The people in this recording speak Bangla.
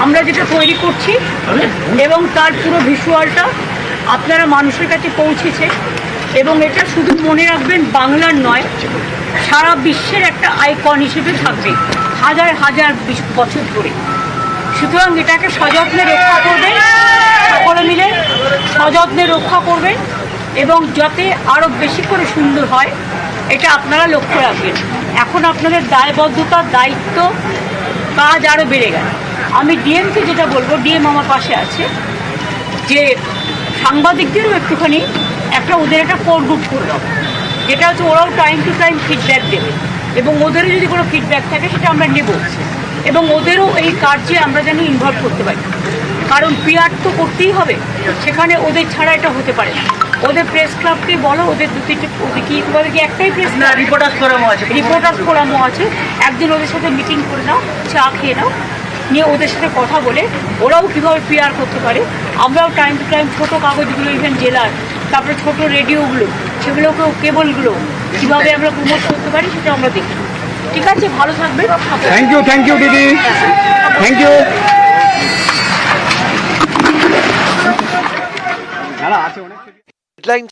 আমরা যেটা তৈরি করছি এবং তার পুরো ভিজুয়ালটা আপনারা মানুষের কাছে পৌঁছেছে এবং এটা শুধু মনে রাখবেন বাংলার নয়, সারা বিশ্বের একটা আইকন হিসেবে থাকবে হাজার হাজার বছর ধরে। সুতরাং এটাকে সযত্নে রক্ষা করবেন, সকলে মিলে সযত্নে রক্ষা করবেন এবং যাতে আরও বেশি করে সুন্দর হয় এটা আপনারা লক্ষ্য রাখবেন। এখন আপনাদের দায়বদ্ধতা, দায়িত্ব, কাজ আরও বেড়ে গেল। আমি ডিএমকে যেটা বলবো, ডিএম আমার পাশে আছে, যে সাংবাদিকদেরও একটুখানি ওদের একটা কোর গ্রুপ করে দেবো, যেটা হচ্ছে ওরাও টাইম টু টাইম ফিডব্যাক দেবে এবং ওদেরও যদি কোনো ফিডব্যাক থাকে সেটা আমরা নেব এবং ওদেরও এই কার্যে আমরা যেন ইনভলভ করতে পারি। কারণ পিআর তো করতেই হবে, সেখানে ওদের ছাড়া এটা হতে পারে না। ওদের প্রেস ক্লাবকে বলো, ওদের দু তিনটে, ওদের কি একটাই প্রেস ক্লাব? রিপোর্টার্স ফোরামও আছে। একদিন ওদের সাথে মিটিং করে নাও, চা খেয়ে নাও, নিয়ে ওদের সাথে কথা বলে ওরাও কীভাবে পিআর করতে পারে, আমরাও টাইম টু টাইম ছোটো কাগজগুলো, ইভেন জেলার, তারপরে ছোটো রেডিওগুলো, সেগুলোকেও কেবলগুলো কীভাবে আমরা প্রমোট করতে পারি সেটা আমরা দেখি। ঠিক আছে, ভালো থাকবে। থ্যাংক ইউ দিদি, থ্যাংক ইউ।